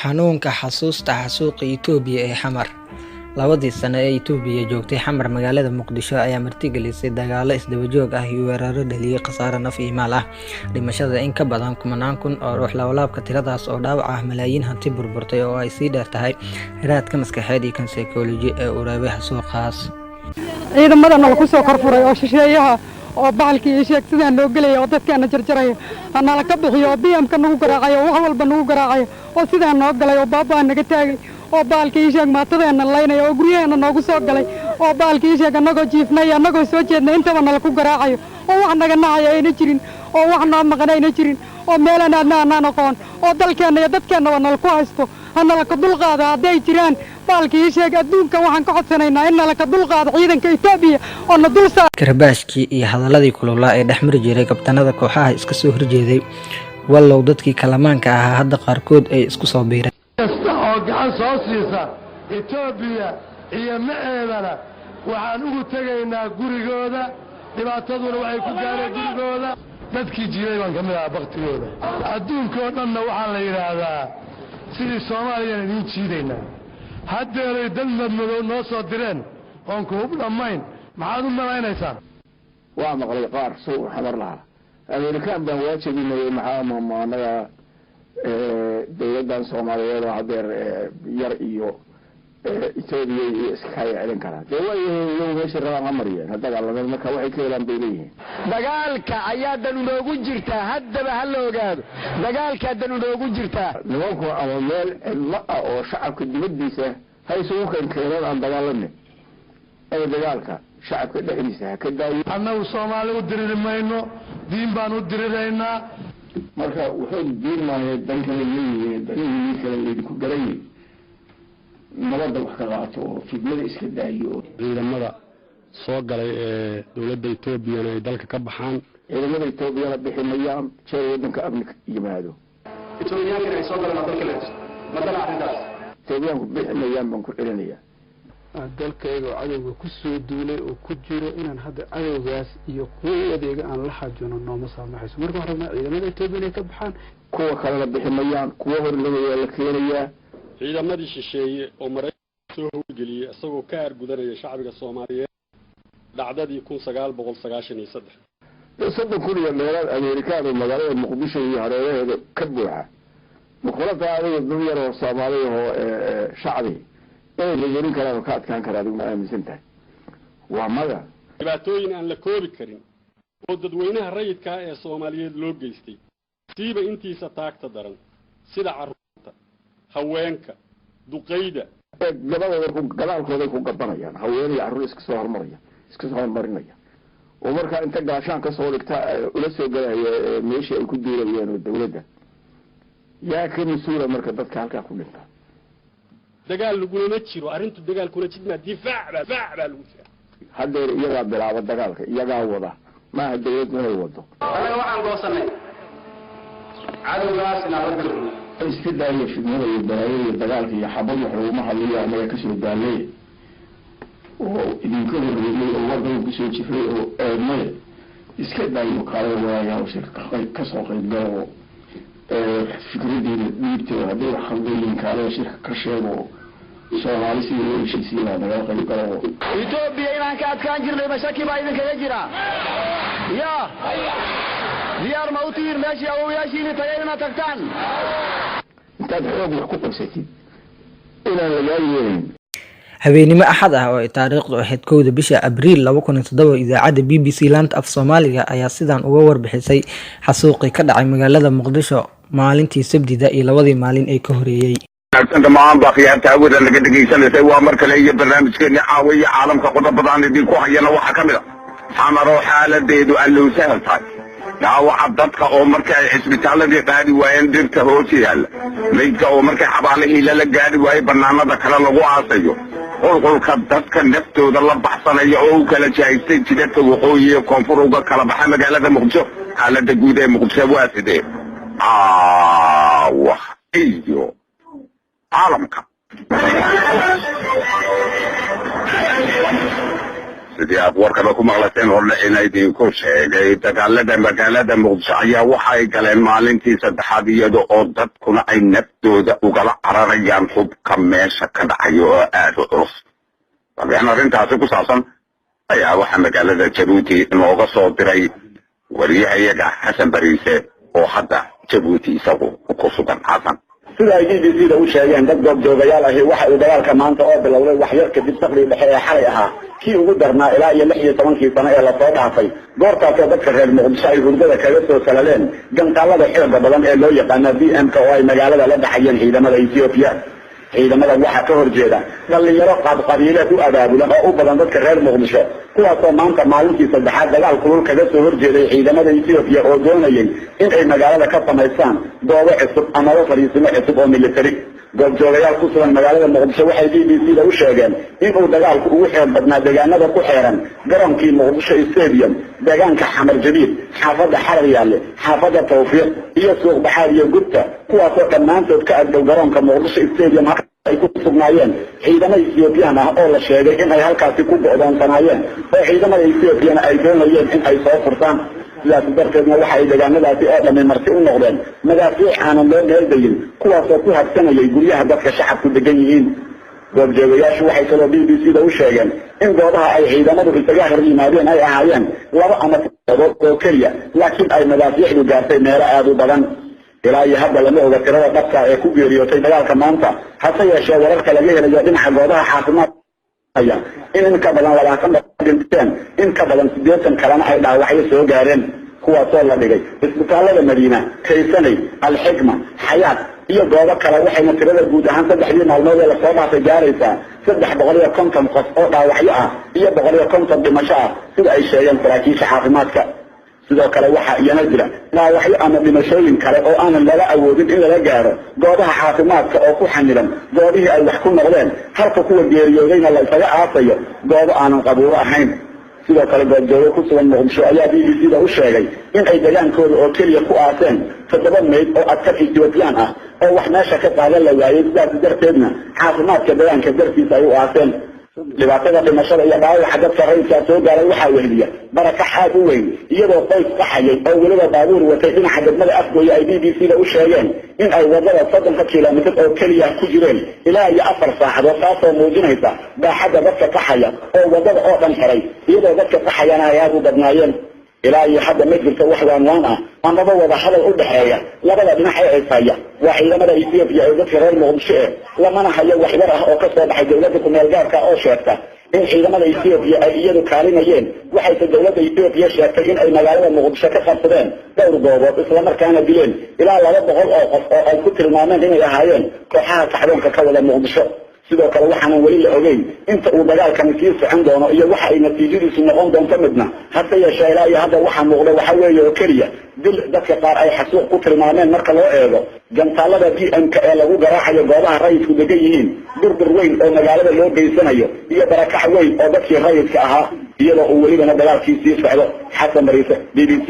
xanuunka xasuusta xasuuqa Itoobiya ee Xamar. Labadii sano ee Itoobiya joogtay Xamar magaalada Muqdisho ayaa martigelisay dagaalo isdaba joog ah iyo weeraro dhaliyay khasaare naf iyo maal ah. Dhimashada in ka badan 10,000 oo ruux laablaabka tiradaas oo dhaawac ah malaayiin hanti burburtay oo ay sii dheer tahay raadka maskaxeed iyo kan psychology ee u reebay xasuuqaas. ciidamadan la ku soo korfuray oo shisheeyaha oo baalkii sheeg sidaan loo galay oo dadkana jarjaray anala ka bixiyo BM-ka nagu garaacay wax walba nagu garaacay oo sidaan noo galay oo baabaa naga taagay oo baalkii sheeg maatadeena laynay oo guriyana noogu soo galay oo baalkii sheeg anagoo jiifnay anagoo soo jeednay intaba nala ku garaacayo oo wax naga nacay ayna jirin oo wax noo maqnayna jirin oo meelana aan aqoon oo dalkeena iyo dadkeena nala ku haysto anala ka dulqaada haday jiraan baalkii sheeg adduunka waxaan ka codsanaynaa in nala ka dulqaado ciidanka Itoobiya oo na dul saar karbaashkii iyo hadaladii kulula ee dhexmar jiray kabtanada kooxaha iska soo horjeeday wallow dadkii kalamaanka ahaa hadda qaarkood ay isku soo biireen oo gacan soo siisa Itoobiya iyo maceedana waxaan ugu tagaynaa gurigooda dhibaataduna waxay ku gaareen gurigooda dadkii jiray baan kamid ah baqtigooda adduunka oo dhanna waxaa la yiraahdaa sidii Soomaaliya idin jiidaynaa haddeeray dad madmadow noo soo direen oon ku hub dhamayn maxaad u malaynaysaa waa maqlay qaar soo xamar laha Amerikaan baan waajibinay maxaamanaga dawladdan Soomaaliyeed oo hadeer yar iyo Itoobiya iyo iska yeelan kara way meesha rabaan mariyeen hadda dagaalada marka waxay ka helaan beeliyeen dagaalka ayaa dan loogu jirtaa haddaba hal ogaado dagaalka dan loogu jirtaa nimanku ama meel ilma oo shacabka dibadiisa hayso kan keenan aan dagaalanay ee dagaalka shacabka dhexdiisa ka daayo annagu Soomaali u diriirmayno diin baan u diriiraynaa marka wuxuu diimaayay danka leeyahay danka leeyahay ku garay nabadda wax ka qaato oo fidmada iska daayo ciidamada soo galay ee dawladda Itoobiya ay dalka ka baxaan ciidamada Itoobiya bixinayaan jeer wadanka amniga yimaado Itoobiyaanka ay soo galaan dalka leeyahay madana arrintaas Itoobiya ku bixinayaan baan ku celinaya dalkayga cadawga ku soo duulay oo ku jiro inaan hadda cadawgaas iyo kuwadeega aan la xajono nooma saamaxayso marka horena ciidamada Itoobiya ay ka baxaan kuwa kale la bixinayaan kuwa hor la keenaya ciidamadii shisheeye oo Mareykanka soo howlgeliyay asagoo ka argudanaya shacbiga Soomaaliyeed dhacdadii 1993 saddex kuriya meelaha Amerikaan oo magaalada Muqdisho iyo hareeraheeda ka buuxa muqalada adiga dad yar oo Soomaaliya oo shacbi ee leeyahay kala ka adkaan kara adigu ma aaminsantahay waa mada dhibaatooyin aan la koobi karin oo dadweynaha rayidka ee Soomaaliyeed loo geystay siiba intiisa taagta daran sida carruurta haweenka duqeyda gabadhooda ku gadaalkooda ku gabanayaan haween iyo carruur iska soo hormarinaya oo marka inta gaashaan ka soo dhigta ula soo galaya meeshii ay ku diirayeen dawladda yaa ka masuula marka dadka halka ku dhinta dagaal laguna jiro arintu dagaal kuna jidna difaac lagu jira hadeer iyaga bilaabo dagaalka iyaga wada ma dawladdu ay wado anaga waxaan goosanay cadawgaasna rabbigu iska daayo shidmada iyo balaayada dagaalka iyo xabad xurumaha liyaa ka soo daalay oo idinka horreeyay oo wadan ku soo jifray oo eedmay iska daayo kale waaya oo shirka ka soo qaybgalo fikradii dhiibtay hadii xalooyin kale shirka ka sheego Soomaali si loo heshiisiyo dagaal qaybgalo Itoobiya inaan ka adkaan jirnay mashaki baa idin kaga jira ya diyaar ma u tiir meeshii awooyaashiina tagayna tagtaan intaad xoog wax ku qabsatid inaan laga yeelin habeenimo axad ah oo ay taariikhdu ahayd 1 bisha Abriil 2007 idaacadda BBC Land of Soomaaliga ayaa sidaan uga warbixisay xasuuqii ka dhacay magaalada Muqdisho maalintii Sabtida iyo labadii maalin ay ka horeeyay dhammaan baaqiyaadka awooda laga dhageysanayay waa mar kale iyo barnaamijkeena caawiya caalamka qodobadaan idin ku hayana waxa kamid ah xamaro xaaladeedu allow sahaltaay daawaca dadka oo marka ay isbitaalada qaadi waayeen dirta hoos yaal meydka oo marka xabaalihii la gaari waayay banaanada kale lagu aasayo qolqolka dadka naftooda la baxsanaya oo kala jahaystay jidadka waqooyi iyo koonfur uga kala baxa magaalada Muqdisho xaaladda guud ee Muqdisho waa sidee wax iyo caalamka sidii aad warkaba ku maqlateen hordhe in idinku sheegay dagaalada magaalada muqdisho ayaa waxay galeen maalintii saddexaad iyada oo dadkuna ay naftooda ugala cararayaan hubka meesha ka dhacayo oo aad u culus warbixin arrintaasi ku saabsan ayaa waxaa magaalada jabuuti inooga soo diray wariyahayaga xasan bariise oo hadda jabuuti isagu ku sugan xasan sida ay BBC-da u sheegeen dad goobjoogayaal ahi waxa uu dagaalka maanta oo bilowday wax yar kadib saqri dhexe ee xalay ahaa kii ugu darnaa ilaa iyo 16 sano ee la soo dhaafay goortaasoo dadka reer muqdisho ay hurdada kaga soo salaleen gantaalada xooga badan ee loo yaqaana BM-ka oo ay magaalada la dhaxayeen ciidamada Ethiopia ciidamada waxaa ka horjeeda dhalinyaro qabiile ku abaabulan oo u badan dadka reer muqdisho kuwaasoo maanta maalintii saddexaad dagaal kulul kaga soo horjeeday ciidamada Ethiopia oo doonayay in ay magaalada ka samaystaan goobo cusub ama fariisimo cusub oo military goobjoogayaal ku sugan magaalada muqdisho waxay BBC-da u sheegeen in uu dagaalku ugu xoog badnaa deegaanada ku xeeran garoonkii muqdisho stadium deegaanka xamar jadiid xaafadda xarar yaalle xaafadda tawfiiq iyo suuq baxaad iyo gubta kuwaasoo dhammaantood ka agdhow garoonka muqdisho stadium ay ku sugnaayeen ciidamo Ethiopian ah oo la sheegay in ay halkaasi ku go'doonsanaayeen oo ciidamada Ethiopian ay doonayeen in ay soo furtaan sidaas darteedna waxa ay deegaanadaasi oo dhamay marti u noqdeen madaafiic aanan loo meeldayin kuwaasoo ku habsanayay guryaha dadka shacabku degan yihiin goobjoogayaashu waxay kaloo BBC-da u sheegeen in goobaha ay ciidamadu isaga hor yimaadeen ay ahaayeen 2 ama 3 oo keliya laakiin ay madaafiicdu gaartay meelo aad u badan ilaa iyo hadda lama oga tirada dhabka ee ku geeriyootay dagaalka maanta hase yeeshee wararka laga helayo dhinaca goobaha caafimaadka in ka badan 20 dhinteen in ka badan 80 kalena ay dhaawacyo soo gaareen kuwaasoo la dhigay isbitaalada Madiina Kaysanay Al-Hikma Xayaat iyo goobo kale waxayna tirada guud ahaan 3 maalmood la soo dhaafay gaaraysaa 350 qof oo dhaawacyo ah iyo 150 dhimasho ah sida ay sheegeen saraakiisha caafimaadka sidoo kale waxa iyana jira dhaawacyo ama dhimashooyin kale oo aanan laga awoodin in laga gaaro goobaha caafimaadka oo ku xanilan goobihii ay wax ku noqdeen halka kuwa geeriyoodayna la isaga aasayo goobo aanan qabuuro ahayn sidoo kale goobjooge ku sugan muqdisho ayaa BBC-da u sheegay in ay degaankooda oo keliya ku aaseen 7 meyd oo askar Ethiopian ah oo wax meesha ka qaadan la waayay sidaas darteedna caafimaadka deegaanka dartiisa ay u aaseen dhibaatada dhimashada iyo dhaawaca dadka rayidka soo gaaray waxaa weheliya barakac aad u weyn iyadoo qoys qaxayay oo weliba baabuur watay dhinaca degmada afgooya ay BBC-da u sheegeen in ay wadada 30 kiiloomitir oo keliya ku jireen ilaa iyo 4 saacadood taasoo muujinaysa baaxadda dadka qaxaya oo wadada oo dhan xiray iyadoo dadka qaxayana ay aad u badnaayeen ilaa iyo hadda ma jirto wax waanwaan ah amaba wada hadal u dhaxeeya labada dhinac ee isaya waa ciidamada Ethiopia ee dadka reer muqdisho lamana hayo wax yar ah oo ka soo baxay dawladda ku meel gaarka oo sheegta in ciidamada Ethiopia ay iyadu kaalinayeen waxay dawladda Ethiopia sheegtay in ay magaalada muqdisho ka qabsadeen dhowr goobood isla markaana dileen ilaa 200 oo qof oo ay ku tilmaameen inay ahaayeen kooxaha kacdoonka ka wada muqdisho sidoo kale waxaan wali la ogeyn inta uu dagaalkan sii socon doono iyo waxa ay natiijadiisu noqon doonto midna hase yeeshee ilaa iyo hadda waxa muuqda waxa weeye oo keliya dil dadka qaar ay xasuuq ku tilmaameen marka loo eego gantaalada BM-ka ee lagu garaacayo goobaha rayidku degan yihiin burbur weyn oo magaalada loo geysanayo iyo barakac weyn oo dadkii rayidka ahaa iyadoo uu welibana dagaalkii sii socdo xasan bariise BBC